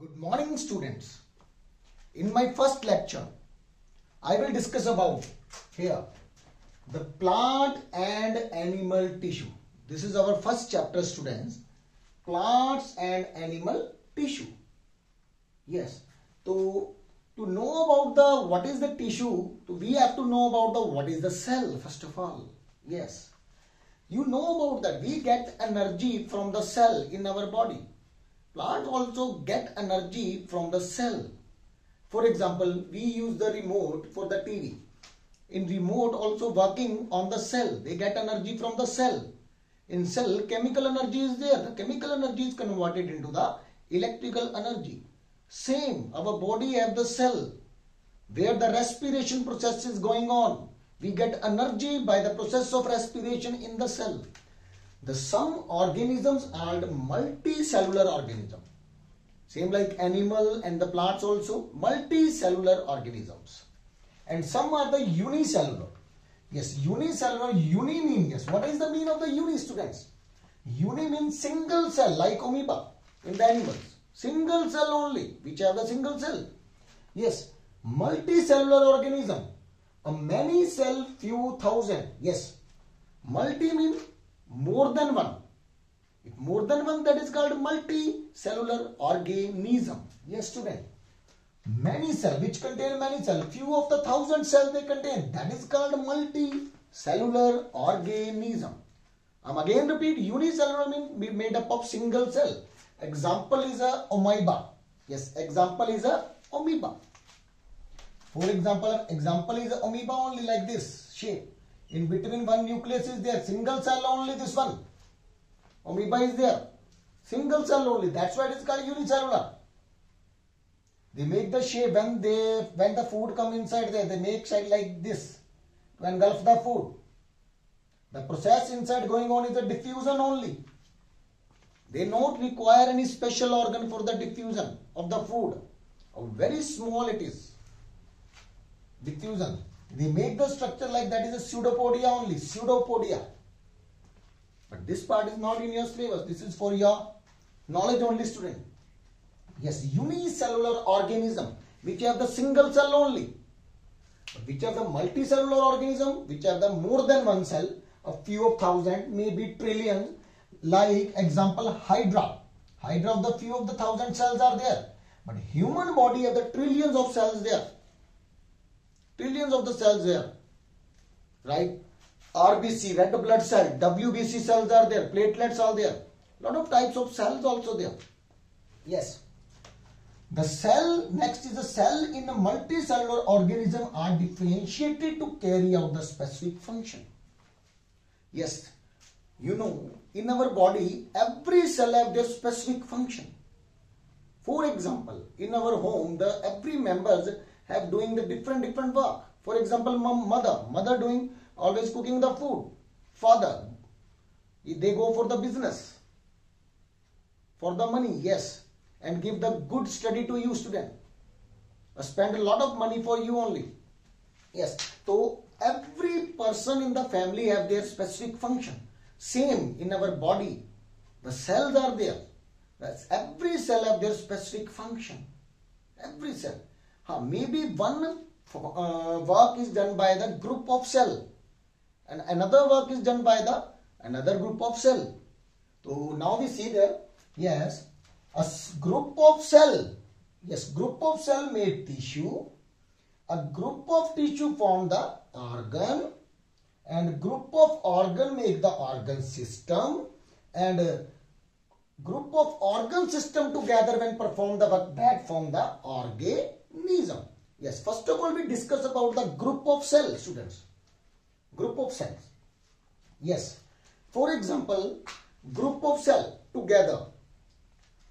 Good morning, students. In my first lecture, I will discuss about here the plant and animal tissue. This is our first chapter, students. Plants and animal tissue. Yes. To know about the what is the tissue, we have to know about the what is the cell first of all. Yes. You know about that. We get energy from the cell in our body. Plant also get energy from the cell. For example, we use the remote for the TV. In remote also working on the cell. They get energy from the cell. In cell, chemical energy is there. The chemical energy is converted into the electrical energy. Same, our body have the cell where the respiration process is going on. We get energy by the process of respiration in the cell. Some organisms are multicellular organism. Same like animal and the plants also multicellular organisms. And some are the unicellular. Yes, unicellular, uni mean, yes. What is the mean of the uni, students? Uni means single cell like amoeba in the animals. Single cell only, which have a single cell. Yes, multicellular organism. A many cell, few thousand. Yes, multi means more than one. If more than one, that is called multicellular organism. Yes, student. Many cell, which contain many cell. Few of the thousand cells they contain. That is called multicellular organism. Again repeat, unicellular means made up of single cell. Example is a amoeba. Yes, example is a amoeba. For example is a amoeba only like this shape. In between one nucleus is there. Single cell only this one. Amoeba is there. Single cell only. That's why it is called unicellular. They make the shape when the food come inside there. They make shape like this to engulf the food. The process inside going on is the diffusion only. They not require any special organ for the diffusion of the food. Very small it is. Diffusion. They make the structure like that is a pseudopodia only. Pseudopodia. But this part is not in your syllabus. This is for your knowledge only, student. Yes, unicellular organism which have the single cell only. But which have the multicellular organism which have the more than one cell, a few of thousand, maybe trillions. Like example Hydra. Hydra of the few of the thousand cells are there. But human body have the trillions of cells there. Trillions of the cells there. Right? RBC, red blood cell, WBC cells are there, platelets are there. Lot of types of cells also there. Yes. The cell, next is the cell in a multicellular organism are differentiated to carry out the specific function. Yes. You know, in our body, every cell have their specific function. For example, in our home, every members have doing the different work. For example, mother doing always cooking the food. Father, they go for the business, for the money, yes, and give the good study to you, student. Spend a lot of money for you only. Yes, so every person in the family have their specific function. Same in our body, the cells are there. Every cell have their specific function. Every cell. Maybe one work is done by the group of cell and another work is done by the another group of cell. So now we see there, yes, a group of cell. Yes, group of cell made tissue. A group of tissue form the organ, and group of organ make the organ system, and group of organ system together when perform the work that form the organism. Yes, first of all we discuss about the group of cells, students. Group of cells. Yes, for example, group of cell together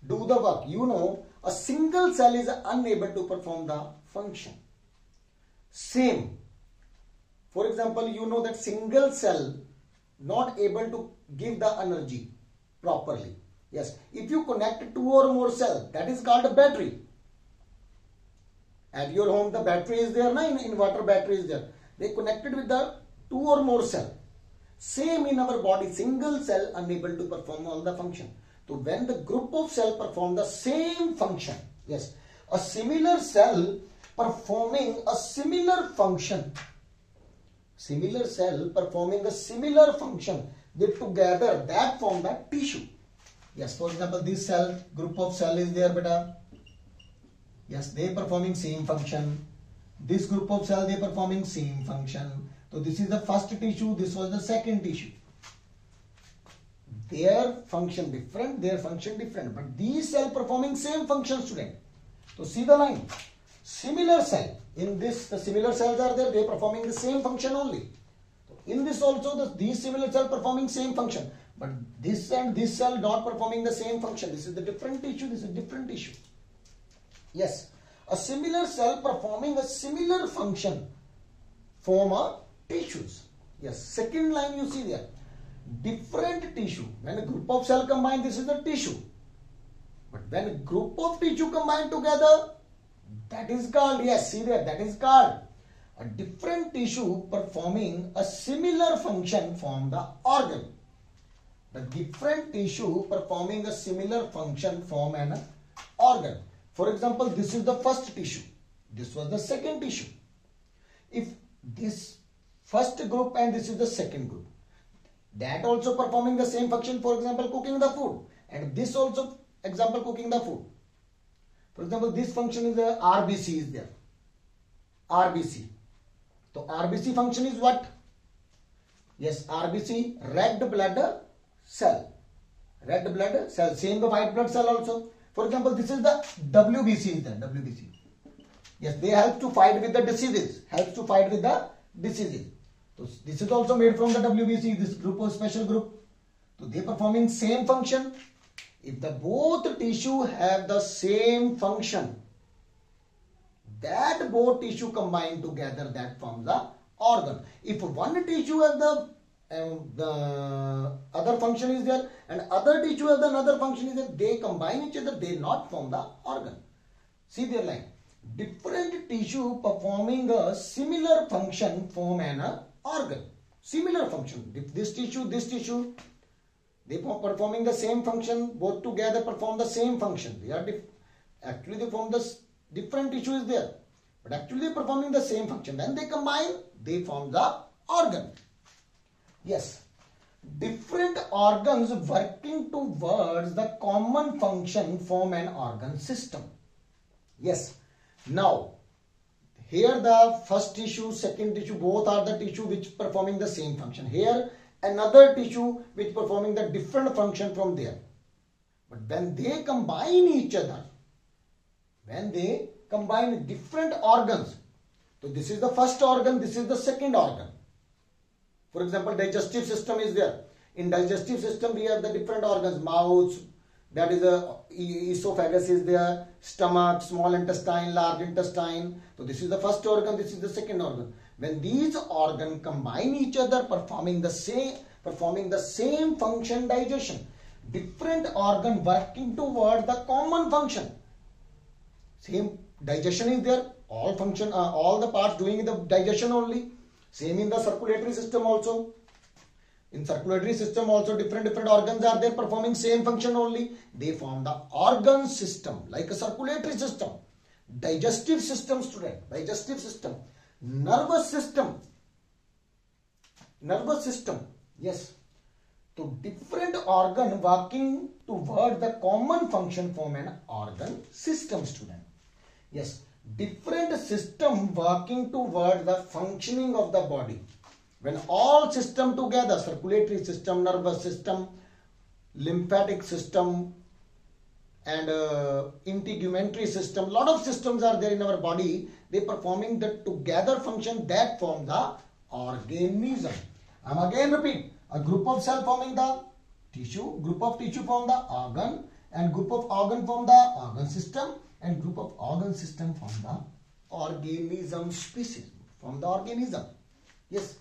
do the work. You know, a single cell is unable to perform the function. Same. For example, you know that single cell not able to give the energy properly. Yes, if you connect two or more cells, that is called a battery. At your home, the battery is there, inverter battery is there. They connected with the two or more cells. Same in our body, single cell unable to perform all the function. So when the group of cell perform the same function, yes, a similar cell performing a similar function, similar cell performing a similar function, they together that form the tissue. Yes, for example, this cell, group of cell is there, beta. Yes, they performing same function. This group of cell, they performing same function. So this is the first tissue, this was the second tissue. Their function different, but these cell performing same function, student. So see the line. Similar cell. In this, the similar cells are there, they performing the same function only. In this also, these similar cell performing same function. But this and this cell not performing the same function. This is the different tissue, this is different tissue. Yes. A similar cell performing a similar function form a tissues. Yes. Second line you see there. Different tissue. When a group of cell combine, this is the tissue. But when a group of tissue combine together, that is called, yes, see there, that is called a different tissue performing a similar function form the organ. The different tissue performing a similar function form an organ. For example, this is the first tissue. This was the second tissue. If this first group and this is the second group, that also performing the same function, for example, cooking the food. And this also, example, cooking the food. For example, this function is the RBC is there. RBC. So RBC function is what? Yes, RBC, red blood cell. Red blood cell. Same the white blood cell also. For example, this is the WBC is there. WBC. Yes, they help to fight with the diseases. Helps to fight with the diseases. So this is also made from the WBC, this group or special group. So they performing same function. If the both tissue have the same function, that both tissue combined together, that forms the organ. If one tissue has the other function is there and other tissue has another function is there, they combine each other, they not form the organ. See their line. Different tissue performing a similar function form an organ. Similar function. If this tissue, they performing the same function, both together perform the same function. They are actually they form the different tissue is there, but actually they performing the same function. When they combine, they form the organ. Yes, different organs working towards the common function form an organ system. Yes. Now, here the first tissue, second tissue, both are the tissue which performing the same function. Here another tissue which performing the different function from there. But when they combine each other, when they combine different organs, so this is the first organ, this is the second organ. For example, digestive system is there. In digestive system we have the different organs, mouth, that is the esophagus is there, stomach, small intestine, large intestine. So this is the first organ, this is the second organ. When these organs combine each other, performing the same function, digestion, different organ working toward the common function. Same digestion is there, all function, all the parts doing the digestion only. Same in the circulatory system also. In circulatory system also different organs are there performing same function only. They form the organ system like a circulatory system. Digestive system, student. Digestive system. Nervous system. Nervous system. Yes. So different organ working toward the common function form an organ system, student. Yes. Different system working toward the functioning of the body. When all system together, circulatory system, nervous system, lymphatic system and integumentary system, lot of systems are there in our body, they performing the together function that form the organism. I am again repeat, a group of cell forming the tissue, group of tissue form the organ and group of organ form the organ system and group of organ system form the organism species, form the organism. Yes.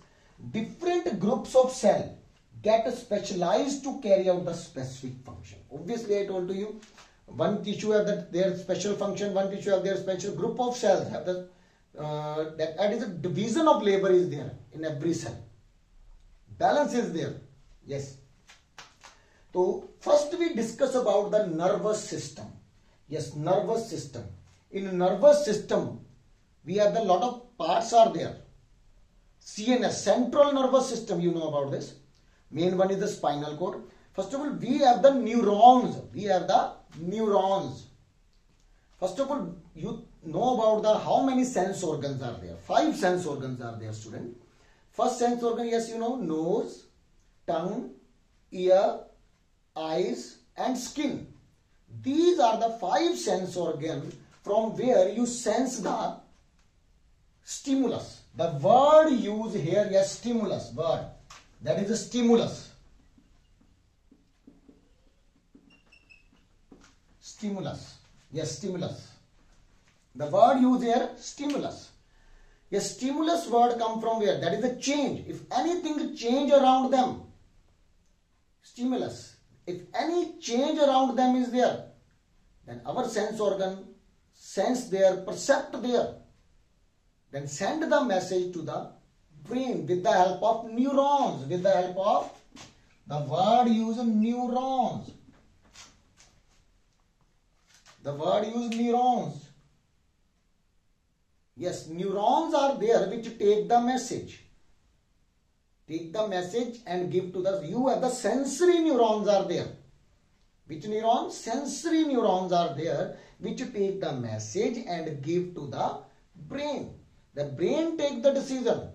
Different groups of cell get specialized to carry out the specific function. Obviously, I told to you, one tissue have their special function, one tissue have their special group of cells have the that is a division of labor is there in every cell. Balance is there. Yes. So first we discuss about the nervous system. Yes, nervous system. In nervous system, we have the lot of parts are there. CNS, central nervous system, you know about this. Main one is the spinal cord. First of all, we have the neurons. First of all, you know about the how many sense organs are there. 5 sense organs are there, student. First sense organ, yes, you know, nose, tongue, ear, eyes and skin. These are the 5 sense organs from where you sense the stimulus. The word used here, yes, stimulus, word. That is a stimulus. Stimulus. Yes, stimulus. The word used here, stimulus. Yes, stimulus word come from where? That is a change. If anything change around them, stimulus. If any change around them is there, then our sense organ sense there, percept there, then send the message to the brain with the help of neurons, with the help of the word used neurons. The word used neurons. Yes, neurons are there which take the message. Take the message and give to the, you have the sensory neurons are there. Which neurons? Sensory neurons are there which take the message and give to the brain. The brain take the decision.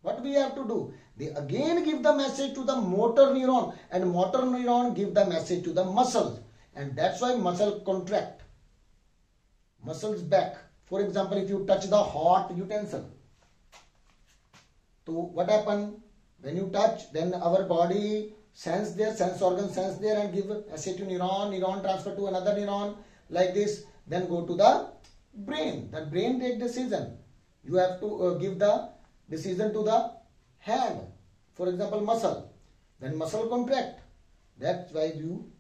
What we have to do? They again give the message to the motor neuron and motor neuron give the message to the muscles. And that's why muscle contract. Muscles back. For example, if you touch the hot utensil. So what happen? When you touch, then our body sense there, sense organ sense there and give message to neuron, neuron transfer to another neuron like this, then go to the brain. The brain take decision. You have to give the decision to the hand. For example, muscle. Then muscle contract. That's why you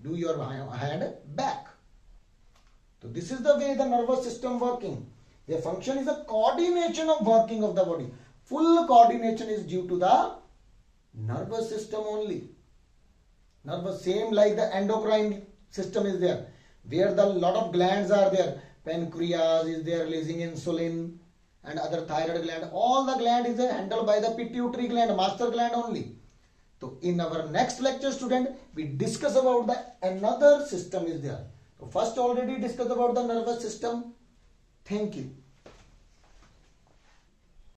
do your hand back. So this is the way the nervous system working. Their function is a coordination of working of the body. Full coordination is due to the nervous system only. Nervous, same like the endocrine system is there, where the lot of glands are there. Pancreas is there releasing insulin and other thyroid gland. All the gland is handled by the pituitary gland, master gland only. So in our next lecture, student, we discuss about the another system is there. So first already discussed about the nervous system. Thank you.